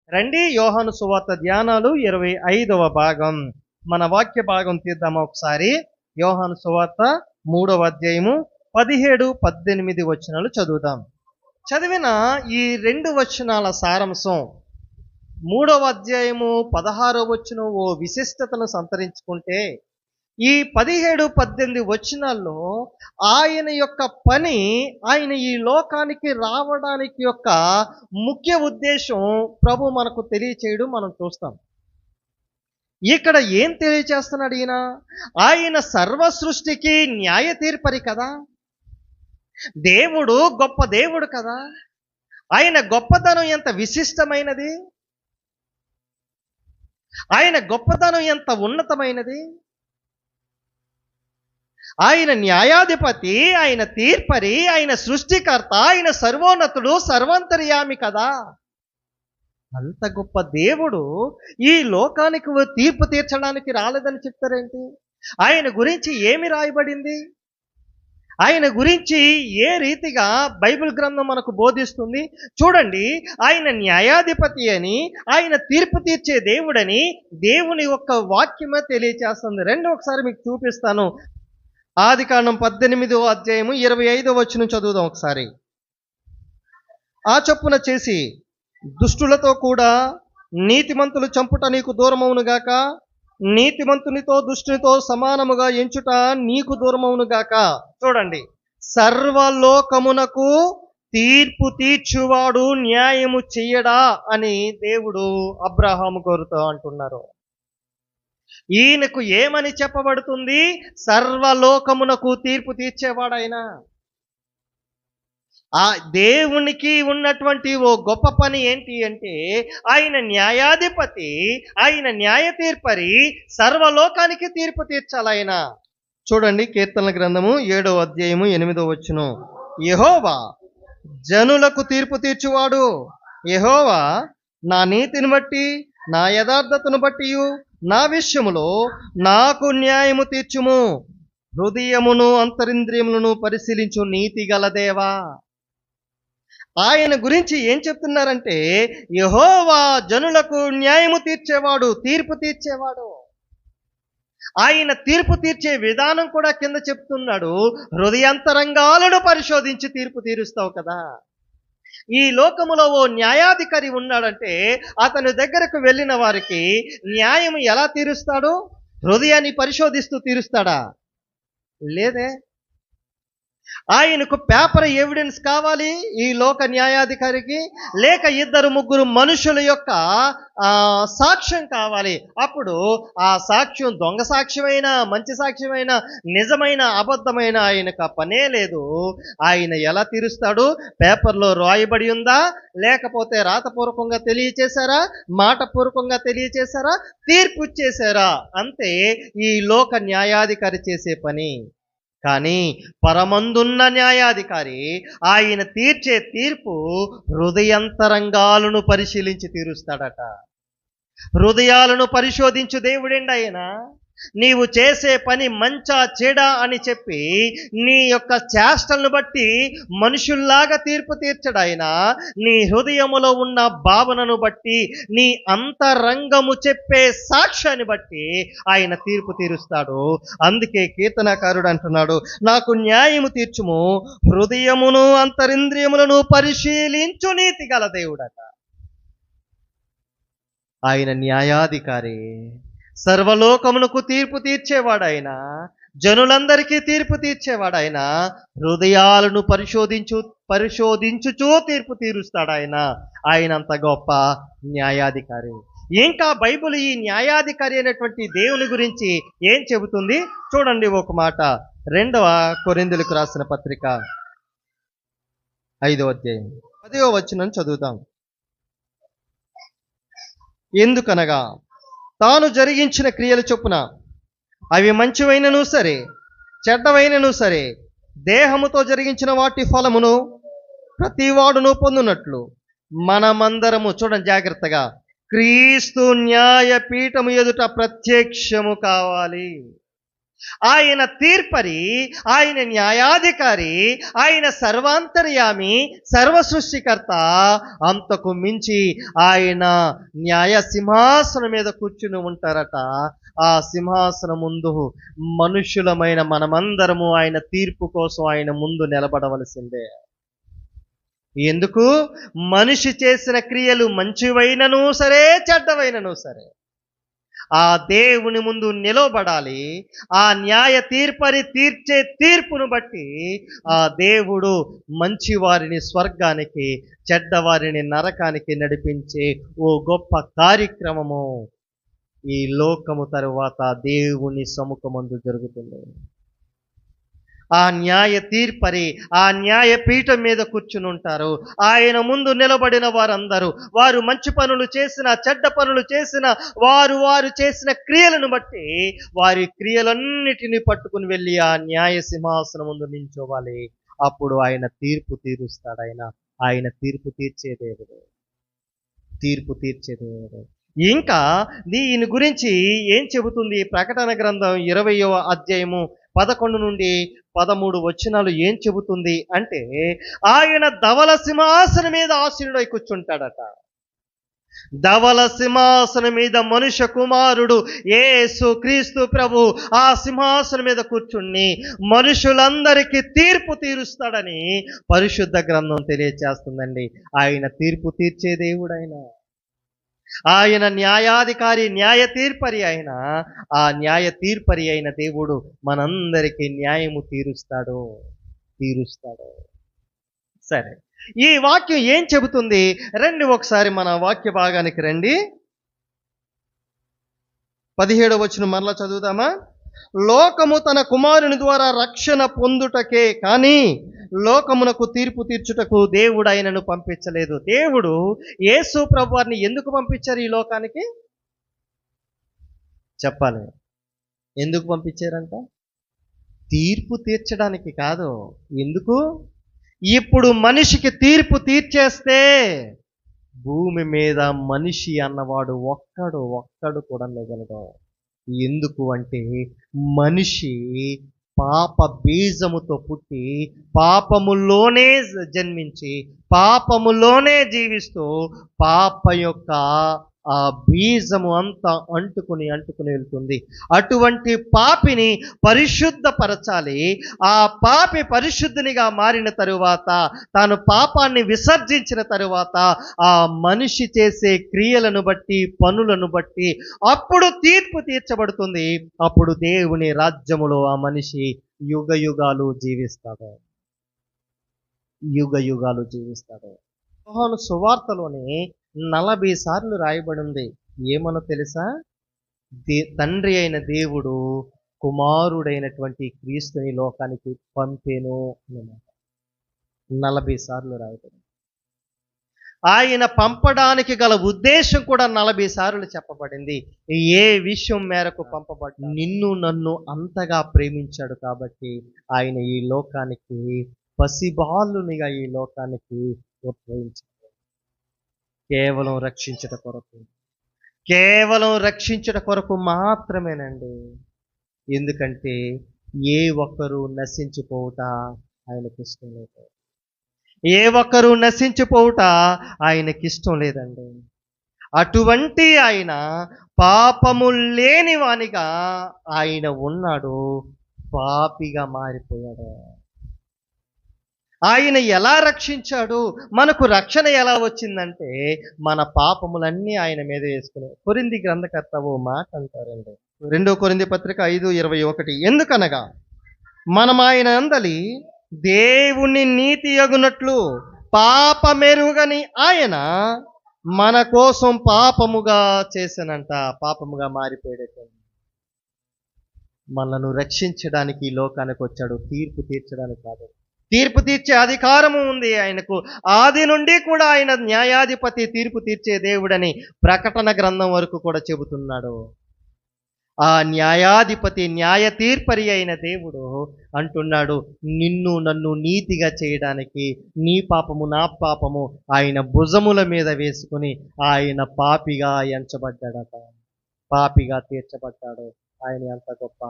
రండి యోహాను సువార్త ధ్యానాలు 25వ భాగం. మన వాక్య భాగం తీద్దామా ఒకసారి. యోహాను సువార్త 3వ అధ్యాయము 17-18 వచనాలు చదువుదాం. చదివిన ఈ 2 వచనాల సారాంశం 3వ అధ్యాయము 16వ వచనం ఓ విశిష్టతను సంతరించుకుంటే, ఈ 17-18 వచనాల్లో ఆయన యొక్క పని, ఆయన ఈ లోకానికి రావడానికి యొక్క ముఖ్య ఉద్దేశం ప్రభు మనకు తెలియచేయడం మనం చూస్తాం. ఇక్కడ ఏం తెలియచేస్తున్నాడు ఈయన? ఆయన సర్వ సృష్టికి న్యాయ తీర్పరి కదా, దేవుడు గొప్ప దేవుడు కదా. ఆయన గొప్పతనం ఎంత విశిష్టమైనది, ఆయన గొప్పతనం ఎంత ఉన్నతమైనది. ఆయన న్యాయాధిపతి, ఆయన తీర్పరి, ఆయన సృష్టికర్త, ఆయన సర్వోన్నతుడు, సర్వాంతర్యామి కదా. అంత గొప్ప దేవుడు ఈ లోకానికి తీర్పు తీర్చడానికి రాలేదని చెప్తారేంటి? ఆయన గురించి ఏమి రాయబడింది? ఆయన గురించి ఏ రీతిగా బైబిల్ గ్రంథం మనకు బోధిస్తుంది? చూడండి, ఆయన న్యాయాధిపతి అని, ఆయన తీర్పు తీర్చే దేవుడని దేవుని యొక్క వాక్యమే తెలియచేస్తుంది. ఒకసారి మీకు చూపిస్తాను. ఆదికాండం 18వ అధ్యాయము 25వ వచనం చదువుదాం ఒకసారి. ఆ చొప్పున చేసి దుష్టులతో కూడా నీతిమంతులు చంపుట నీకు దూరమవునుగాక, నీతిమంతునితో దుష్టునితో సమానముగా ఎంచుట నీకు దూరమవునుగాక. చూడండి, సర్వలోకమునకు తీర్పు తీర్చువాడు న్యాయము చెయ్యడా అని దేవుడు అబ్రహాము కోరుతో అంటున్నారు. ఈయనకు ఏమని చెప్పబడుతుంది? సర్వలోకమునకు తీర్పు తీర్చేవాడైనా. ఆ దేవునికి ఉన్నటువంటి ఓ గొప్ప పని ఏంటి అంటే, ఆయన న్యాయాధిపతి, ఆయన న్యాయ తీర్పరి, సర్వలోకానికి తీర్పు తీర్చాలయన. చూడండి, కీర్తనల గ్రంథము 7వ అధ్యాయము 8వ వచనం. యెహోవా జనులకు తీర్పు తీర్చువాడు. యెహోవా నా నీతిని బట్టి, నా యథార్థతను బట్టి నా విషయములో నాకు న్యాయము తీర్చుము. హృదయమును అంతరింద్రియములను పరిశీలించు నీతి గల దేవా. ఆయన గురించి ఏం చెప్తున్నారంటే, యెహోవా జనులకు న్యాయము తీర్చేవాడు, తీర్పు తీర్చేవాడు. ఆయన తీర్పు తీర్చే విధానం కూడా కింద చెప్తున్నాడు. హృదయాంతరంగాలను పరిశోధించి తీర్పు తీరుస్తావు కదా. ఈ లోకములో ఓ న్యాయాధికారి ఉన్నాడంటే, అతని దగ్గరకు వెళ్ళిన వారికి న్యాయం ఎలా తీరుస్తాడు? హృదయాన్ని పరిశోధిస్తూ తీరుస్తాడా? లేదే. ఆయనకు పేపర్ ఎవిడెన్స్ కావాలి ఈ లోక న్యాయాధికారికి, లేక 2-3 మనుషుల యొక్క సాక్ష్యం కావాలి. అప్పుడు ఆ సాక్ష్యం దొంగ సాక్ష్యమైన, మంచి సాక్ష్యమైన, నిజమైన, అబద్ధమైన ఆయనకు ఆ పనే లేదు. ఆయన ఎలా తీరుస్తాడు? పేపర్లో రాయబడి ఉందా, లేకపోతే రాతపూర్వకంగా తెలియచేశారా, మాటపూర్వకంగా తెలియచేశారా, తీర్పు ఇచ్చేశారా, అంతే ఈ లోక న్యాయాధికారి చేసే పని. కానీ పరమందున్న న్యాయాధికారి ఆయన తీర్చే తీర్పు హృదయంతరంగాలను పరిశీలించి తీరుస్తాడట. హృదయాలను పరిశోధించు దేవుడండి ఆయన. నీవు చేసే పని మంచా చెడా అని చెప్పి నీ యొక్క చేష్టలను బట్టి మనుషుల్లాగా తీర్పు తీర్చడాయన. నీ హృదయములో ఉన్న భావనను బట్టి, నీ అంతరంగము చెప్పే సాక్ష్యాన్ని బట్టి ఆయన తీర్పు తీరుస్తాడు. అందుకే కీర్తనకారుడు అంటున్నాడు, నాకు న్యాయము తీర్చుము, హృదయమును అంతరింద్రియములను పరిశీలించు నీతి గల దేవుడట. ఆయన న్యాయాధికారి, సర్వలోకమునకు తీర్పు తీర్చేవాడైనా, జనులందరికీ తీర్పు తీర్చేవాడైనా, హృదయాలను పరిశోధించుచూ తీర్పు తీరుస్తాడాయన. ఆయన అంత గొప్ప న్యాయాధికారి. ఇంకా బైబిల్ ఈ న్యాయాధికారి అయినటువంటి దేవుని గురించి ఏం చెబుతుంది? చూడండి ఒక మాట. 2వ కొరింథీయులకు రాసిన పత్రిక 5వ అధ్యాయం 10వ వచనం చదువుతాం. ఎందుకనగా తాను జరిగించిన క్రియల చొప్పున అవి మంచివైనను సరే, చెడ్డవైనను సరే, దేహముతో జరిగించిన వాటి ఫలమును ప్రతివాడును పొందునట్లు మనమందరము, చూడండి జాగ్రత్తగా, క్రీస్తు న్యాయపీఠము ఎదుట ప్రత్యక్షము కావాలి. ఆయన తీర్పరి, ఆయన న్యాయాధికారి, ఆయన సర్వాంతర్యామి, సర్వ సృష్టికర్త. అంతకు మించి ఆయన న్యాయ సింహాసనం మీద కూర్చుని ఉంటారట. ఆ సింహాసనం ముందు మనుషులమైన మనమందరము ఆయన తీర్పు కోసం ఆయన ముందు నిలబడవలసిందే. ఎందుకు? మనిషి చేసిన క్రియలు మంచివైనను సరే, చెడ్డవైనను సరే, ఆ దేవుని ముందు నిలవబడాలి. ఆ న్యాయ తీర్పరి తీర్చే తీర్పును బట్టి ఆ దేవుడు మంచి వారిని స్వర్గానికి, చెడ్డవారిని నరకానికి నడిపించే ఓ గొప్ప కార్యక్రమము ఈ లోకము తరువాత దేవుని సముఖమందు జరుగుతుంది. ఆ న్యాయ తీర్పరి ఆ న్యాయ పీఠం మీద కూర్చుని ఉంటారు. ఆయన ముందు నిలబడిన వారందరూ వారు మంచి పనులు చేసిన, చెడ్డ పనులు చేసిన, వారు చేసిన క్రియలను బట్టి వారి క్రియలన్నిటినీ పట్టుకుని వెళ్ళి ఆ న్యాయ సింహాసనం ముందు నించోవాలి. అప్పుడు ఆయన తీర్పు తీరుస్తాడు. ఆయన తీర్పు తీర్చే దేవుడు. తీర్పు తీర్చే దేవుడు. ఇంకా దీని గురించి ఏం చెబుతుంది ప్రకటన గ్రంథం 20వ అధ్యాయము 11 నుండి 13 వచనాలు ఏం చెబుతుంది అంటే, ఆయన ధవల సింహాసనం మీద ఆసీనుడై కూర్చుంటాడట. ధవల సింహాసనం మీద మనుష్య కుమారుడు యేసు క్రీస్తు ప్రభు ఆ సింహాసనం మీద కూర్చుని మనుషులందరికీ తీర్పు తీరుస్తాడని పరిశుద్ధ గ్రంథం తెలియచేస్తుందండి. ఆయన తీర్పు తీర్చే దేవుడు. ఆయన న్యాయాధికారి, న్యాయ తీర్పరి. ఆ న్యాయ తీర్పరి అయిన దేవుడు మనందరికీ న్యాయము తీరుస్తాడు. సరే, ఈ వాక్యం ఏం చెబుతుంది? రండి ఒకసారి మన వాక్య భాగానికి రండి. 17వ వచనం మరలా చదువుదామా? లోకము తన కుమారుని ద్వారా రక్షణ పొందుటకే కానీ లోకమునకు తీర్పు తీర్చుటకు దేవుడు ఆయనను పంపించలేదు. దేవుడు యేసు ప్రభువారిని ఎందుకు పంపించారు ఈ లోకానికి? చెప్పాలి. ఎందుకు పంపించారంట? తీర్పు తీర్చడానికి కాదు. ఎందుకు? ఇప్పుడు మనిషికి తీర్పు తీర్చేస్తే భూమి మీద మనిషి అన్నవాడు ఒక్కడు కూడా మిగలడు. ఎందుకు అంటే మనిషి పాప బీజముతో పుట్టి పాపములోనే జన్మించి పాపములోనే జీవిస్తూ పాప యొక్క ఆ బీజము అంతా అంటుకుని వెళ్తుంది. అటువంటి పాపిని పరిశుద్ధపరచాలి. ఆ పాపి పరిశుద్ధునిగా మారిన తరువాత, తాను పాపాన్ని విసర్జించిన తరువాత ఆ మనిషి చేసే క్రియలను బట్టి, పనులను బట్టి అప్పుడు తీర్పు తీర్చబడుతుంది. అప్పుడు దేవుని రాజ్యములో ఆ మనిషి యుగయుగాలు జీవిస్తాడు. యోహాను సువార్తలోని 40 సార్లు రాయబడింది. ఏమనో తెలుసా? తండ్రి అయిన దేవుడు కుమారుడైనటువంటి క్రీస్తుని లోకానికి పంపేను అన్నమాట. 40 సార్లు రాయబడింది. ఆయన పంపడానికి గల ఉద్దేశం కూడా 40 సార్లు చెప్పబడింది. ఏ విషయం మేరకు పంపబడ్డా? నిన్ను నన్ను అంతగా ప్రేమించాడు కాబట్టి ఆయన ఈ లోకానికి పసిబాలునిగా ఈ లోకానికి ఉద్భవించాడు. కేవలం రక్షించుట కొరకు మాత్రమేనండి. ఎందుకంటే ఏ ఒక్కరూ నశించిపోవుట ఆయనకిష్టం లేదు. ఆయనకిష్టం లేదండి. అటువంటి ఆయన పాపము లేని వానిగా ఆయన ఉన్నాడు. పాపిగా మారిపోయాడు. ఆయన ఎలా రక్షించాడు? మనకు రక్షణ ఎలా వచ్చిందంటే మన పాపములన్నీ ఆయన మీద వేసుకుని. కొరింథీ గ్రంథకర్త ఓ మాట అంటారండి. 2 కొరింథీ పత్రిక 5:21. ఎందుకనగా మనం ఆయన అందలి దేవుని నీతి యగునట్లు పాపమెరుగని ఆయన మన కోసం పాపముగా చేశానంట. పాపముగా మారిపోయాడు. మనను రక్షించడానికి ఈ లోకానికి వచ్చాడు. తీర్పు తీర్చడానికి కాదు. తీర్పు తీర్చే అధికారము ఉంది ఆయనకు. ఆది నుండి కూడా ఆయన న్యాయాధిపతి, తీర్పు తీర్చే దేవుడని ప్రకటన గ్రంథం వరకు కూడా చెబుతున్నాడు. ఆ న్యాయాధిపతి, న్యాయ తీర్పరి అయిన దేవుడు అంటున్నాడు, నిన్ను నన్ను నీతిగా చేయడానికి నీ పాపము నా పాపము ఆయన భుజముల మీద వేసుకుని ఆయన పాపిగా ఎంచబడ్డాడట. పాపిగా తీర్చబడ్డాడు. ఆయన ఎంత గొప్ప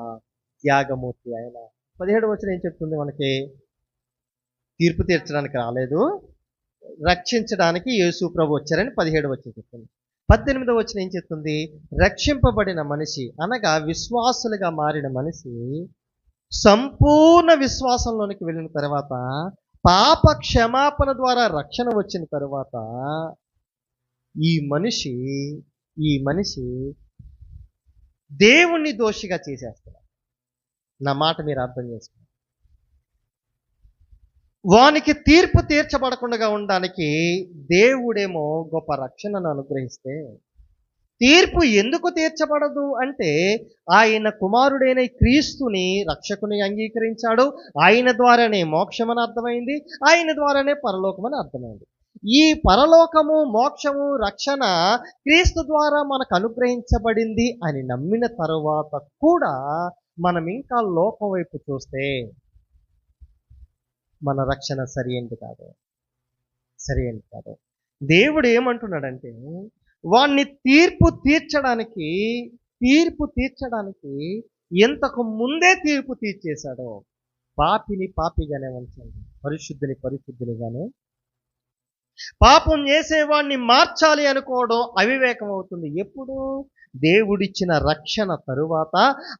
త్యాగమూర్తి ఆయన. 17వ వచనం ఏం చెప్తుంది మనకి? తీర్పు తీర్చడానికి రాలేదు, రక్షించడానికి యేసు ప్రభు వచ్చారని 17వ వచనం చెప్తుంది. 18వ వచనం ఏం చెప్తుంది? రక్షింపబడిన మనిషి అనగా విశ్వాసులుగా మారిన మనిషి సంపూర్ణ విశ్వాసంలోనికి వెళ్ళిన తర్వాత, పాప క్షమాపణ ద్వారా రక్షణ వచ్చిన తర్వాత ఈ మనిషి దేవుణ్ణి దోషిగా చేసేస్తున్నాడు. నా మాట మీరు అర్థం చేసుకోండి. వానికి తీర్పు తీర్చబడకుండా ఉండడానికి దేవుడేమో గొప్ప రక్షణను అనుగ్రహిస్తే, తీర్పు ఎందుకు తీర్చబడదు అంటే ఆయన కుమారుడైన క్రీస్తుని రక్షకుని అంగీకరించాడు. ఆయన ద్వారానే మోక్షమని అర్థమైంది, ఆయన ద్వారానే పరలోకమని అర్థమైంది. ఈ పరలోకము, మోక్షము, రక్షణ క్రీస్తు ద్వారా మనకు అనుగ్రహించబడింది అని నమ్మిన తరువాత కూడా మనం ఇంకా లోకం వైపు చూస్తే మన రక్షణ సరి అయింది కాదు. దేవుడు ఏమంటున్నాడంటే, వాణ్ణి తీర్పు తీర్చడానికి ఎంతకు ముందే తీర్పు తీర్చేశాడో, పాపిని పాపిగానే ఉంచండి, పరిశుద్ధిని పరిశుద్ధినిగానే. పాపం చేసేవాడిని మార్చాలి అనుకోవడం అవివేకం అవుతుంది. ఎప్పుడు? దేవుడిచ్చిన రక్షణ తరువాత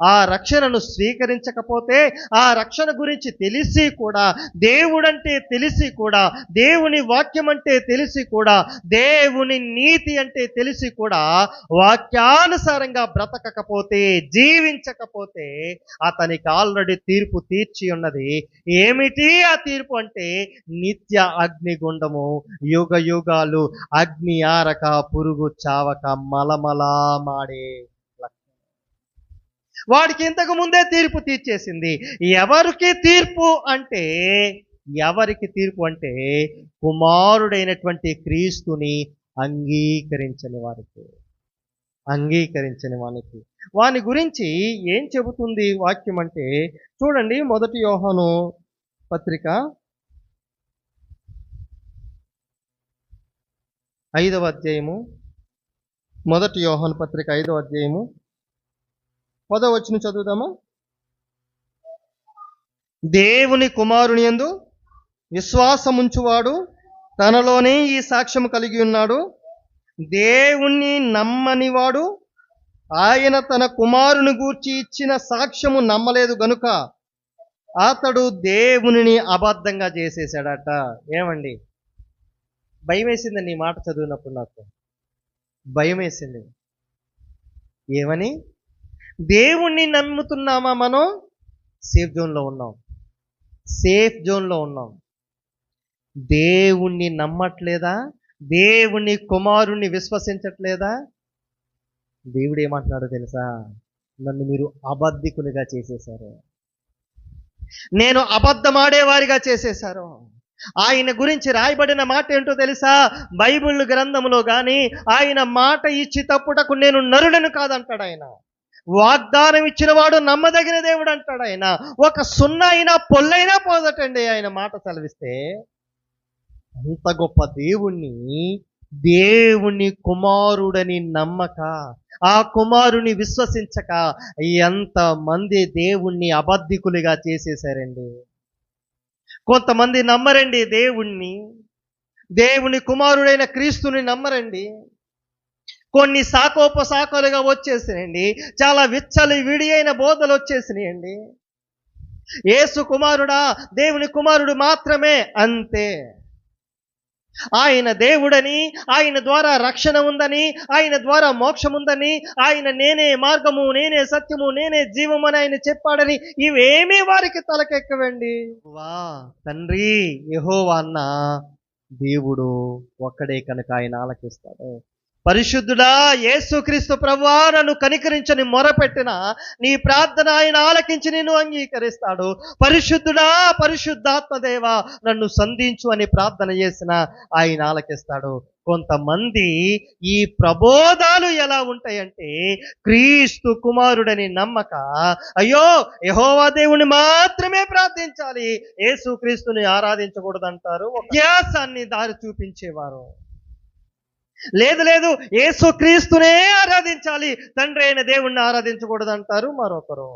ఆ రక్షణను స్వీకరించకపోతే, ఆ రక్షణ గురించి తెలిసి కూడా, దేవుడంటే తెలిసి కూడా, దేవుని వాక్యం అంటే తెలిసి కూడా, దేవుని నీతి అంటే తెలిసి కూడా వాక్యానుసారంగా బ్రతకకపోతే, జీవించకపోతే అతనికి ఆల్రెడీ తీర్పు తీర్చి ఉన్నది. ఏమిటి ఆ తీర్పు అంటే నిత్య అగ్నిగుండము, యుగ యుగాలు అగ్ని ఆరక పురుగు చావక మలమలా మాడే లక్ష్యం. వాడికి ఇంతకు ముందే తీర్పు తీర్చేసింది. ఎవరికి తీర్పు అంటే కుమారుడైనటువంటి క్రీస్తుని అంగీకరించని వానికి. వాని గురించి ఏం చెబుతుంది వాక్యం అంటే చూడండి. 1 యోహాను పత్రిక 5వ అధ్యాయము, 1 యోహాను పత్రిక 5వ అధ్యాయము 10వ వచనం చదువుదామా? దేవుని కుమారుని యందు విశ్వాసముంచువాడు తనలోనే ఈ సాక్ష్యము కలిగి ఉన్నాడు. దేవుణ్ణి నమ్మనివాడు ఆయన తన కుమారుని గూర్చి ఇచ్చిన సాక్ష్యము నమ్మలేదు గనుక అతడు దేవునిని అబద్ధంగా చేసేసాడట. ఏమండి, భయం వేసిందండి ఈ మాట చదివినప్పుడు. నాకు భయం వేసింది. ఏమని? దేవుణ్ణి నమ్ముతున్నామా? మనం సేఫ్ జోన్లో ఉన్నాం. దేవుణ్ణి నమ్మట్లేదా? దేవుని కుమారుణ్ణి విశ్వసించట్లేదా? దేవుడు ఏమంటున్నాడో తెలుసా? నన్ను మీరు అబద్ధికునిగా చేసేశారు, నేను అబద్ధమాడేవారిగా చేసేశారు. ఆయన గురించి రాయబడిన మాట ఏంటో తెలుసా? బైబిల్ గ్రంథంలో కానీ ఆయన మాట ఇచ్చి తప్పుటకు నేను నరుడను కాదంటాడు ఆయన. వాగ్దానం ఇచ్చిన వాడు నమ్మదగిన దేవుడు అంటాడు ఆయన. ఒక సున్నా అయినా పొల్లైనా పోదటండి ఆయన మాట సెలవిస్తే. అంత గొప్ప దేవుని కుమారుడని నమ్మక, ఆ కుమారుని విశ్వసించక ఎంతమంది దేవుణ్ణి అబద్ధికులుగా చేసేశారండి. కొంతమంది నమ్మరండి దేవుని కుమారుడైన క్రీస్తుని నమ్మరండి. కొన్ని శాఖోపశాఖలుగా వచ్చేసినాయండి. చాలా విచ్చలవిడి అయిన బోధలు వచ్చేసినాయండి. యేసు కుమారుడా, దేవుని కుమారుడు మాత్రమే, అంతే. ఆయన దేవుడని, ఆయన ద్వారా రక్షణ ఉందని, ఆయన ద్వారా మోక్షం ఉందని, ఆయన నేనే మార్గము, నేనే సత్యము, నేనే జీవము అని ఆయన చెప్పాడని ఇవేమీ వారికి తలకెక్కవండి. తండ్రి యెహోవా అన్న దేవుడు ఒక్కడే కనుక ఆయన ఆలకిస్తాడు. పరిశుద్ధుడా యేసుక్రీస్తు ప్రభువా, నన్ను కనికరించని మొరపెట్టిన నీ ప్రార్థన ఆయన ఆలకించి నిన్ను అంగీకరిస్తాడు. పరిశుద్ధుడా, పరిశుద్ధాత్మదేవా, నన్ను సంధించు అని ప్రార్థన చేసిన ఆయన ఆలకిస్తాడు. కొంతమంది ఈ ప్రబోధాలు ఎలా ఉంటాయంటే క్రీస్తు కుమారుడని నమ్మక, అయ్యో యెహోవా దేవుని మాత్రమే ప్రార్థించాలి, యేసుక్రీస్తుని ఆరాధించకూడదంటారు. వ్యాసాన్ని దారి చూపించేవారు. లేదు యేసుక్రీస్తునే ఆరాధించాలి, తండ్రి అయిన దేవుణ్ణి ఆరాధించకూడదంటారు మరొకరు.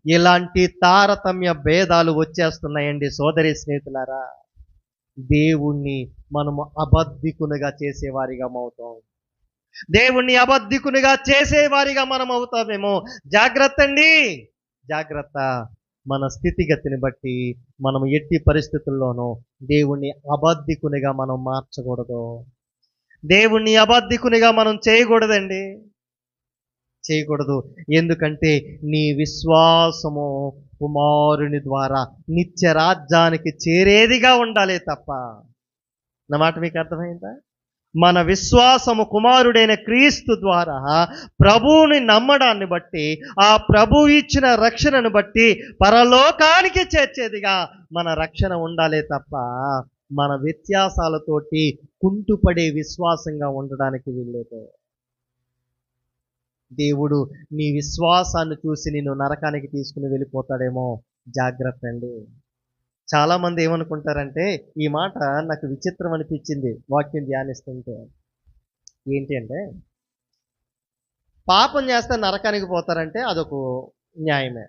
ఇలాంటి తారతమ్య భేదాలు వచ్చేస్తున్నాయండి సోదరి స్నేహితులారా. దేవుణ్ణి మనము అబద్ధికునిగా చేసేవారిగా అవుతాం. దేవుణ్ణి అబద్ధికునిగా చేసేవారిగా మనం అవుతామేమో. జాగ్రత్త అండి, జాగ్రత్త. మన స్థితిగతిని బట్టి మనం ఎట్టి పరిస్థితుల్లోనూ దేవుణ్ణి అబద్ధికునిగా మనం మార్చకూడదు. దేవుణ్ణి అబద్ధికునిగా మనం చేయకూడదండి, చేయకూడదు. ఎందుకంటే నీ విశ్వాసము కుమారుని ద్వారా నిత్య రాజ్యానికి చేరేదిగా ఉండాలి తప్ప. నా మాట మీకు అర్థమైందా? మన విశ్వాసము కుమారుడైన క్రీస్తు ద్వారా ప్రభువుని నమ్మడాన్ని బట్టి, ఆ ప్రభు ఇచ్చిన రక్షణను బట్టి పరలోకానికి చేర్చేదిగా మన రక్షణ ఉండాలి తప్ప మన వ్యత్యాసాలతోటి కుంటుపడే విశ్వాసంగా ఉండడానికి వీల్లేదు. దేవుడు నీ విశ్వాసాన్ని చూసి నిన్ను నరకానికి తీసుకుని వెళ్ళిపోతాడేమో. జాగ్రత్త అండి. చాలామంది ఏమనుకుంటారంటే, ఈ మాట నాకు విచిత్రం అనిపించింది వాక్యం ధ్యానిస్తుంటే. ఏంటి అంటే, పాపం చేస్తే నరకానికి పోతారంటే అదొక న్యాయమే.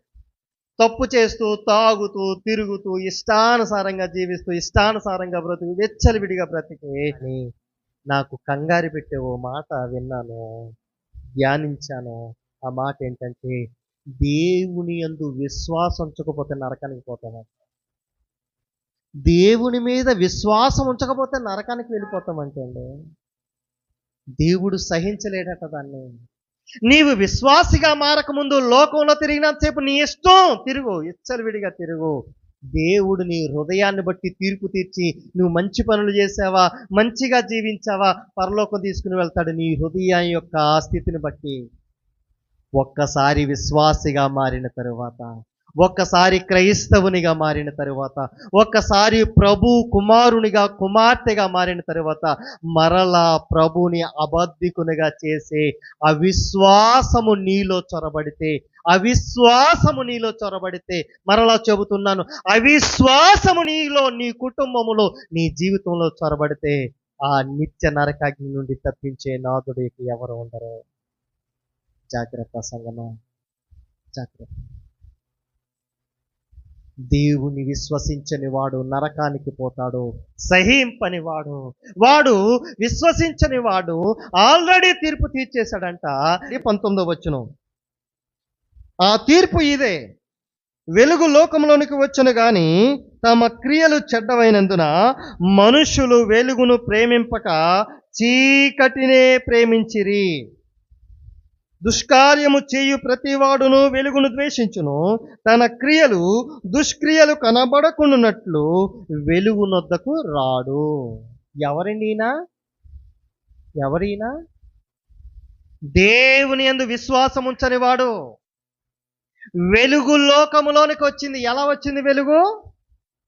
తప్పు చేస్తూ తాగుతూ తిరుగుతూ ఇష్టానుసారంగా జీవిస్తూ ఇష్టానుసారంగా బ్రతుకు వెచ్చలివిడిగా బ్రతికి అని నాకు కంగారు పెట్టే ఓ మాట విన్నాను, ధ్యానించాను. ఆ మాట ఏంటంటే, దేవుని యందు విశ్వాసం ఉంచకపోతే నరకానికి పోతాను. దేవుని మీద విశ్వాసం ఉంచకపోతే నరకానికి వెళ్ళిపోతామంటే అండి, దేవుడు సహించలేడట దాన్ని. నీవు విశ్వాసిగా మారకముందు లోకంలో తిరిగినంతసేపు నీ ఇష్టం తిరుగు, విడిగా తిరుగు. దేవుడు నీ హృదయాన్ని బట్టి తీర్పు తీర్చి నువ్వు మంచి పనులు చేసావా, మంచిగా జీవించావా, పరలోకం తీసుకుని వెళ్తాడు నీ హృదయం యొక్క స్థితిని బట్టి. ఒక్కసారి విశ్వాసిగా మారిన తరువాత, ఒక్కసారి క్రైస్తవునిగా మారిన తరువాత, ఒక్కసారి ప్రభు కుమారునిగా కుమార్తెగా మారిన తరువాత మరలా ప్రభుని అబద్ధికునిగా చేసే అవిశ్వాసము నీలో చొరబడితే మరలా చెబుతున్నాను, అవిశ్వాసము నీలో, నీ కుటుంబములో, నీ జీవితంలో చొరబడితే ఆ నిత్య నరకాగ్ని నుండి తప్పించే నాథుడికి ఎవరు ఉండరు. జాగ్రత్త సంగమా, జాగ్రత్త. దేవుని విశ్వసించని వాడు నరకానికి పోతాడు. సహింపని వాడు విశ్వసించని వాడు ఆల్రెడీ తీర్పు తీర్చేశాడంట. 19వ వచనం, ఆ తీర్పు ఇదే: వెలుగు లోకంలోనికి వచ్చును గాని తమ క్రియలు చెడ్డవైనందున మనుషులు వెలుగును ప్రేమింపక చీకటినే ప్రేమించిరి. దుష్కార్యము చేయు ప్రతివాడును వెలుగును ద్వేషించును, తన క్రియలు దుష్క్రియలు కనబడకుండానట్లు వెలుగునొద్దకు రాడు. ఎవరైనా దేవుని యందు విశ్వాసం ఉంచని వాడు. వెలుగు లోకములోనికి వచ్చింది. ఎలా వచ్చింది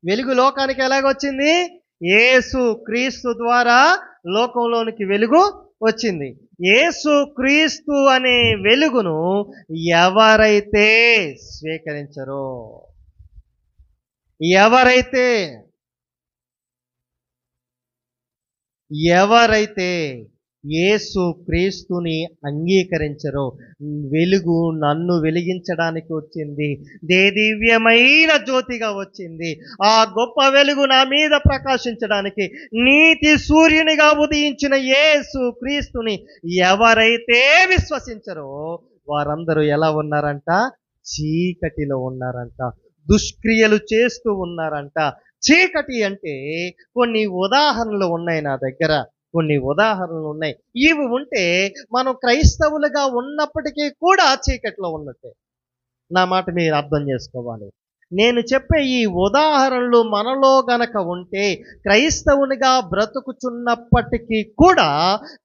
వెలుగు లోకానికి ఎలాగొచ్చింది? యేసు క్రీస్తు ద్వారా లోకంలోనికి వెలుగు వచ్చింది. యేసు క్రీస్తు అనే వెలుగును ఎవరైతే స్వీకరించరో, ఎవరైతే యేసు క్రీస్తుని అంగీకరించరో, వెలుగు నన్ను వెలిగించడానికి వచ్చింది, దివ్యమైన జ్యోతిగా వచ్చింది, ఆ గొప్ప వెలుగు నా మీద ప్రకాశించడానికి నీతి సూర్యునిగా ఉదయించిన యేసు క్రీస్తుని ఎవరైతే విశ్వసించరో వారందరూ ఎలా ఉన్నారంట? చీకటిలో ఉన్నారంట, దుష్క్రియలు చేస్తూ ఉన్నారంట. చీకటి అంటే కొన్ని ఉదాహరణలు ఉన్నాయి నా దగ్గర, కొన్ని ఉదాహరణలు ఉన్నాయి. ఇవి ఉంటే మనం క్రైస్తవులుగా ఉన్నప్పటికీ కూడా చీకట్లో ఉన్నట్టే. నా మాట మీరు అర్థం చేసుకోవాలి. నేను చెప్పే ఈ ఉదాహరణలు మనలో గనక ఉంటే క్రైస్తవునిగా బ్రతుకుచున్నప్పటికీ కూడా,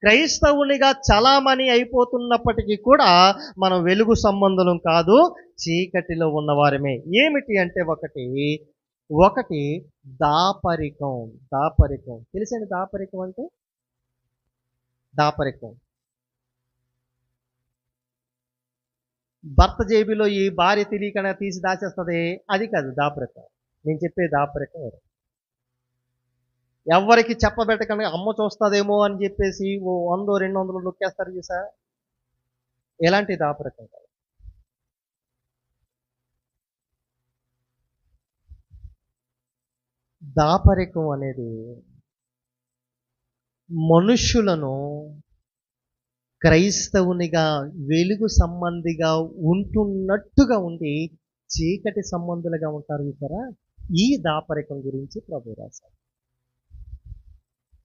క్రైస్తవునిగా చలామణి అయిపోతున్నప్పటికీ కూడా మనం వెలుగు సంబంధం కాదు, చీకటిలో ఉన్నవారమే. ఏమిటి అంటే, ఒకటి దాపరికం. తెలుసండి దాపరికం అంటే? దాపరికం, భర్త జేబులో ఈ భార్య తెలియకుండా తీసి దాచేస్తుంది, అది కాదు దాపరికం. నేను చెప్పే దాపరికం ఎవరికి చెప్పబెట్టకుండా అమ్మ చూస్తుందేమో అని చెప్పేసి 100-200 నొక్కేస్తారు చూసా, ఎలాంటి దాపరికం కాదు. దాపరికం అనేది మనుష్యులను క్రైస్తవునిగా వెలుగు సంబంధిగా ఉంటున్నట్టుగా ఉండి చీకటి సంబంధులుగా ఉంటారు చూసారా, ఈ దాపరికం గురించి ప్రభు రాశారు.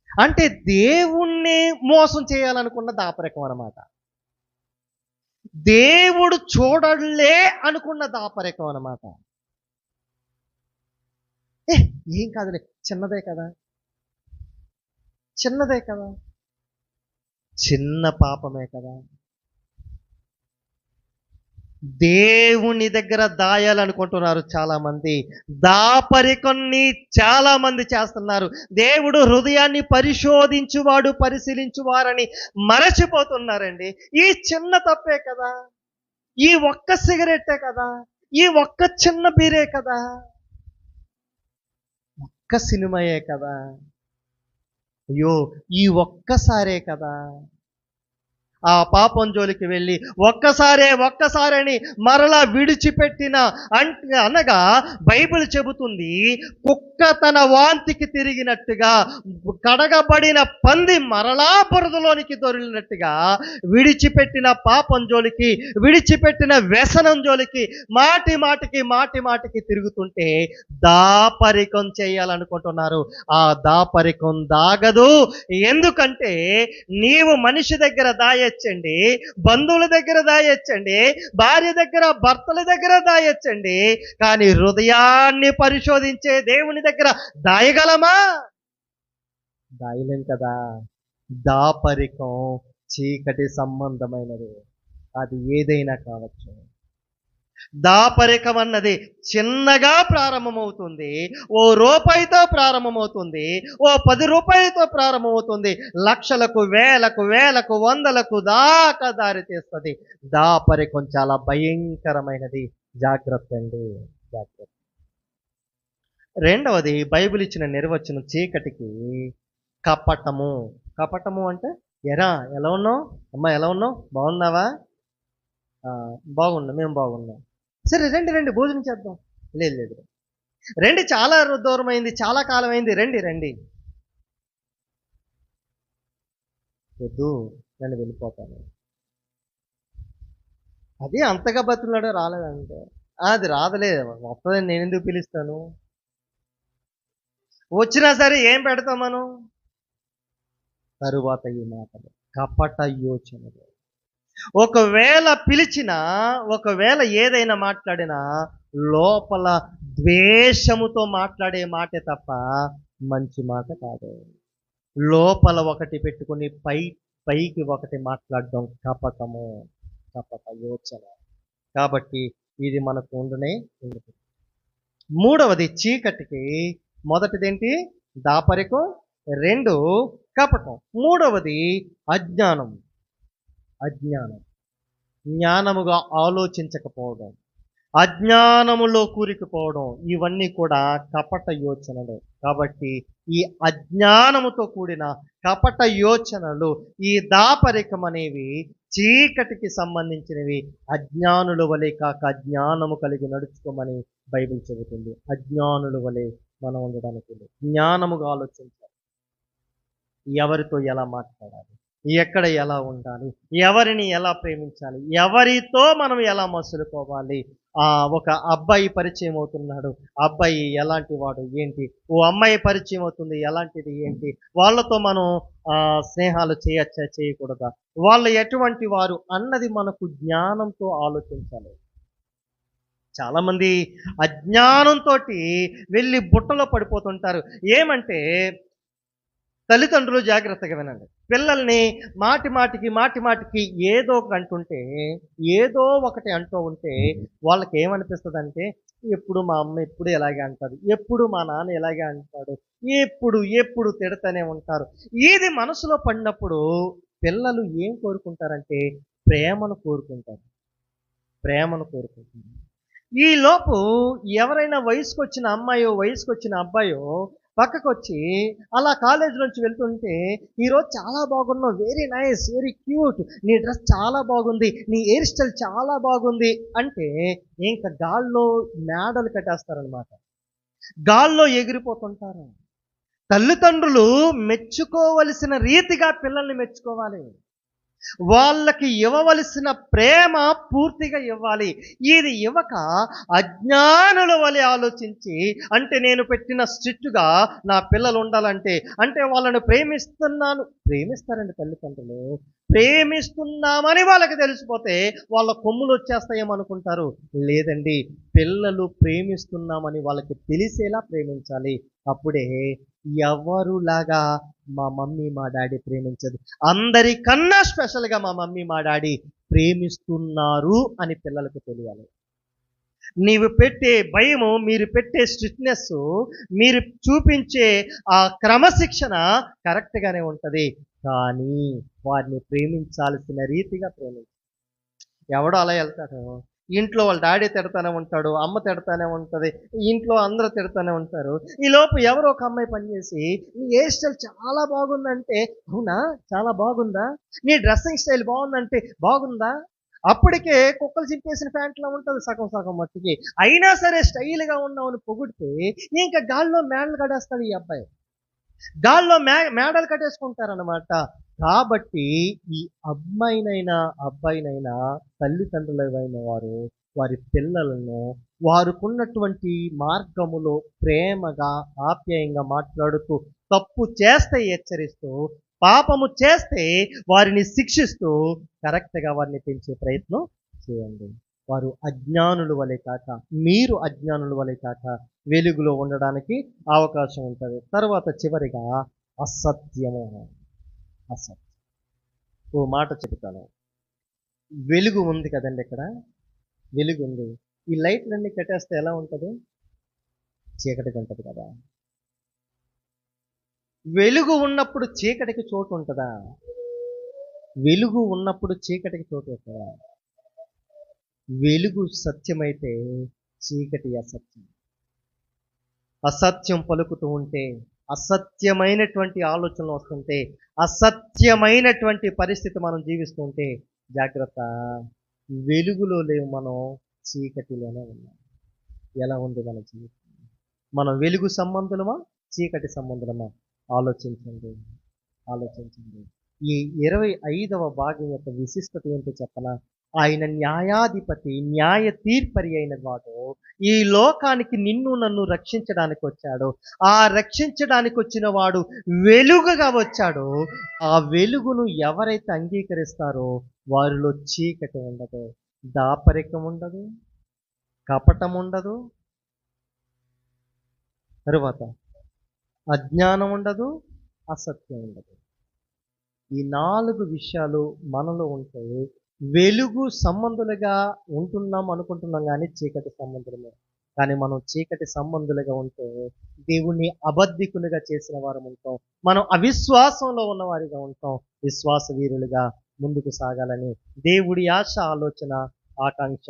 అంటే దేవుణ్ణి మోసం చేయాలనుకున్న దాపరికం అన్నమాట. దేవుడు చూడలే అనుకున్న దాపరికం అన్నమాట. ఏం కాదులే, చిన్నదే కదా, చిన్నదే కదా, చిన్న పాపమే కదా, దేవుని దగ్గర దాయాలనుకుంటున్నారు చాలా మంది. దాపరికొన్ని చాలా మంది చేస్తున్నారు. దేవుడు హృదయాన్ని పరిశోధించువాడు పరిశీలించువారని మరచిపోతున్నారండి. ఈ చిన్న తప్పే కదా, ఈ ఒక్క సిగరెట్టే కదా, ఈ ఒక్క చిన్న బీరే కదా, ఒక్క సినిమాయే కదా, అయ్యో ఈ ఒక్కసారే కదా, ఆ పాపం జోలికి వెళ్ళి ఒక్కసారని మరలా విడిచిపెట్టిన అనగా బైబిల్ చెబుతుంది, కుక్క తన వాంతికి తిరిగినట్టుగా, కడగబడిన పంది మరలా బురదలోనికి దొరికినట్టుగా విడిచిపెట్టిన పాపం జోలికి, విడిచిపెట్టిన వ్యసనం జోలికి మాటి మాటికి తిరుగుతుంటే దాపరికం చేయాలనుకుంటున్నారు. ఆ దాపరికం దాగదు. ఎందుకంటే నీవు మనిషి దగ్గర దాయొచ్చండి, బంధువుల దగ్గర దాయొచ్చండి, భార్య దగ్గర భర్తల దగ్గర దాయొచ్చండి, కానీ హృదయాన్ని పరిశోధించే దేవుని దగ్గర దాయగలమా? దాయలేం కదా. దాపరికం చీకటి సంబంధమైనది, అది ఏదైనా కావచ్చు. దాపరికం అన్నది చిన్నగా ప్రారంభమవుతుంది, ఓ రూపాయితో ప్రారంభమవుతుంది, ఓ 10 రూపాయలతో ప్రారంభమవుతుంది, లక్షలకు వేలకు వందలకు దాకా దారి తీస్తుంది. దాపరికం చాలా భయంకరమైనది. జాగ్రత్త అండి, జాగ్రత్త. రెండవది బైబిల్ ఇచ్చిన నిర్వచనం చీకటికి కపటము. కపటము అంటే ఎలా ఉన్నావు అమ్మా, ఎలా ఉన్నావు, బాగున్నావా? బాగున్నాం, మేము బాగున్నాం. సరే రండి భోజనం చేద్దాం. లేదు రండి, చాలా దూరం అయింది, చాలా కాలం అయింది, రండి. వద్దు, నేను వెళ్ళిపోతాను. అది అంతగా బతుకున్నాడో రాలేదంటే అది రాదలే, వస్తుందని నేను ఎందుకు పిలుస్తాను? వచ్చినా సరే ఏం పెడతాం మనం? తరువాత ఈ మాటలు కపట యోచనలు. ఒకవేళ పిలిచినా, ఒకవేళ ఏదైనా మాట్లాడినా లోపల ద్వేషముతో మాట్లాడే మాటే తప్ప మంచి మాట కాదు. లోపల ఒకటి పెట్టుకుని పైకి ఒకటి మాట్లాడడం కపట యోచన. కాబట్టి ఇది మనకు ఉండనే ఉండదు. మూడవది చీకటికి, మొదటిదేంటి? దాపరికం, 2 కపటం, మూడవది అజ్ఞానం. జ్ఞానముగా ఆలోచించకపోవడం, అజ్ఞానములో కూరుకుపోవడం, ఇవన్నీ కూడా కపట యోచనలు. కాబట్టి ఈ అజ్ఞానముతో కూడిన కపట యోచనలు, ఈ దాపరికం అనేవి చీకటికి సంబంధించినవి. అజ్ఞానుల వలె కాక జ్ఞానము కలిగి నడుచుకోమని బైబిల్ చెబుతుంది. అజ్ఞానుల వలె మనం ఉండడానికి జ్ఞానముగా ఆలోచించాలి. ఎవరితో ఎలా మాట్లాడాలి, ఎక్కడ ఎలా ఉండాలి, ఎవరిని ఎలా ప్రేమించాలి, ఎవరితో మనం ఎలా మసులుకోవాలి. ఒక అబ్బాయి పరిచయం అవుతున్నాడు, అబ్బాయి ఎలాంటి వాడు ఏంటి, ఓ అమ్మాయి పరిచయం అవుతుంది, ఎలాంటిది ఏంటి, వాళ్ళతో మనం స్నేహాలు చేయొచ్చా చేయకూడదా, వాళ్ళు ఎటువంటి వారు అన్నది మనకు జ్ఞానంతో ఆలోచించాలి. చాలామంది అజ్ఞానంతో వెళ్ళి బుట్టలో పడిపోతుంటారు. ఏమంటే తల్లిదండ్రులు జాగ్రత్తగా వినండి. పిల్లల్ని మాటిమాటికి ఏదో ఒకటి అంటుంటే, ఏదో ఒకటి అంటూ ఉంటే వాళ్ళకి ఏమనిపిస్తుంది అంటే, ఎప్పుడు మా అమ్మ ఎప్పుడు ఇలాగే అంటారు, ఎప్పుడు మా నాన్న ఇలాగే అంటాడు, ఎప్పుడు తిడతానే ఉంటారు. ఇది మనసులో పడినప్పుడు పిల్లలు ఏం కోరుకుంటారంటే ప్రేమను కోరుకుంటారు. ఈ లోపు ఎవరైనా వయసుకు వచ్చిన అమ్మాయో వయసుకు వచ్చిన అబ్బాయో పక్కకు వచ్చి అలా కాలేజ్ నుంచి వెళ్తుంటే, ఈరోజు చాలా బాగున్నావు, వెరీ నైస్, వెరీ క్యూట్, నీ డ్రెస్ చాలా బాగుంది, నీ హెయిర్ స్టైల్ చాలా బాగుంది అంటే ఇంకా గాల్లో మేడలు కట్టేస్తారనమాట. గాల్లో ఎగిరిపోతుంటారు. తల్లిదండ్రులు మెచ్చుకోవలసిన రీతిగా పిల్లల్ని మెచ్చుకోవాలి. వాళ్ళకి ఇవ్వవలసిన ప్రేమ పూర్తిగా ఇవ్వాలి. ఇది ఇవ్వక అజ్ఞానుల వలె ఆలోచించి, అంటే నేను పెట్టిన స్ట్రిక్ట్‌గా నా పిల్లలు ఉండాలంటే, అంటే వాళ్ళని ప్రేమిస్తారండి తల్లిదండ్రులు. ప్రేమిస్తున్నామని వాళ్ళకి తెలిసిపోతే వాళ్ళ కొమ్ములు వచ్చేస్తాయేమో అనుకుంటారు. లేదండి, పిల్లలు ప్రేమిస్తున్నామని వాళ్ళకి తెలిసేలా ప్రేమించాలి. అప్పుడే ఎవరులాగా మా మమ్మీ మా డాడీ ప్రేమించదు, అందరికన్నా స్పెషల్గా మా మమ్మీ మా డాడీ ప్రేమిస్తున్నారు అని పిల్లలకు తెలియాలి. నీవు పెట్టే భయము, మీరు పెట్టే స్ట్రిక్ట్‌నెస్, మీరు చూపించే ఆ క్రమశిక్షణ కరెక్ట్‌గానే ఉంటది. కానీ వారిని ప్రేమించాల్సిన రీతిగా ఎవడో అలా వెళ్తాడు. ఇంట్లో వాళ్ళ డాడీ తిడతానే ఉంటాడు, అమ్మ తిడతానే ఉంటది, ఇంట్లో అందరూ తిడతానే ఉంటారు. ఈలోపు ఎవరో ఒక అమ్మాయి పనిచేసి, నీ హెయిర్ స్టైల్ చాలా బాగుందంటే, అవునా చాలా బాగుందా? నీ డ్రెస్సింగ్ స్టైల్ బాగుందంటే, బాగుందా? అప్పటికే కుక్కలు చింపేసిన ప్యాంట్లా ఉంటది సగం సగం మట్టికి. అయినా సరే స్టైల్‌గా ఉన్నావని పొగిడితే ఇంకా గాల్లో మేడలు కడేస్తాడు ఈ అబ్బాయి. గాల్లో మేడలు కట్టేసుకుంటారనమాట. కాబట్టి ఈ అమ్మాయినైనా అబ్బాయినైనా తల్లిదండ్రులైన వారు వారి పిల్లలను వారికున్నటువంటి మార్గములో ప్రేమగా ఆప్యాయంగా మాట్లాడుతూ, తప్పు చేస్తే హెచ్చరిస్తూ, పాపము చేస్తే వారిని శిక్షిస్తూ కరెక్ట్‌గా వారిని పెంచే ప్రయత్నం చేయండి. వారు అజ్ఞానుల వలె కాక, మీరు అజ్ఞానుల వలె కాక వెలుగులో ఉండడానికి అవకాశం ఉంటుంది. తర్వాత చివరిగా అసత్యము. అసత్యం. ఓ మాట చెబుతాను. వెలుగు ఉంది కదండి ఇక్కడ. వెలుగు ఉంది. ఈ లైట్లన్నీ కట్టేస్తే ఎలా ఉంటుంది? చీకటిగా ఉంటుంది కదా. వెలుగు ఉన్నప్పుడు చీకటికి చోటు ఉంటుందా? వెలుగు ఉన్నప్పుడు చీకటికి చోటు ఉంటుందా? వెలుగు సత్యమైతే చీకటి అసత్యం. అసత్యం పలుకుతూ ఉంటే, అసత్యమైనటువంటి ఆలోచనలు వస్తుంటే, అసత్యమైనటువంటి పరిస్థితి మనం జీవిస్తుంటే జాగ్రత్త. వెలుగులో లేవు మనం, చీకటిలోనే ఉన్నాం. ఎలా ఉంది మన జీవితం? మనం వెలుగు సంబంధులమా, చీకటి సంబంధులమా? ఆలోచించండి. ఆలోచించండి. ఈ 25వ భాగం యొక్క విశిష్టత ఏంటో చెప్పనా? ఆయన న్యాయాధిపతి, న్యాయ తీర్పరి అయిన వాడు ఈ లోకానికి నిన్ను నన్ను రక్షించడానికి వచ్చాడు. ఆ రక్షించడానికి వచ్చిన వాడు వెలుగుగా వచ్చాడు. ఆ వెలుగును ఎవరైతే అంగీకరిస్తారో వారిలో చీకటి ఉండదు, దాపరికం ఉండదు, కపటం ఉండదు, తరువాత అజ్ఞానం ఉండదు, అసత్యం ఉండదు. ఈ 4 విషయాలు మనలో ఉంటే వెలుగు సంబంధులుగా ఉంటున్నాం అనుకుంటున్నాం, కానీ చీకటి సంబంధులమే. కానీ మనం చీకటి సంబంధులుగా ఉంటే దేవుణ్ణి అబద్ధికులుగా చేసిన వారం ఉంటాం. మనం అవిశ్వాసంలో ఉన్నవారిగా ఉంటాం. విశ్వాస వీరులుగా ముందుకు సాగాలని దేవుడి ఆశ, ఆలోచన, ఆకాంక్ష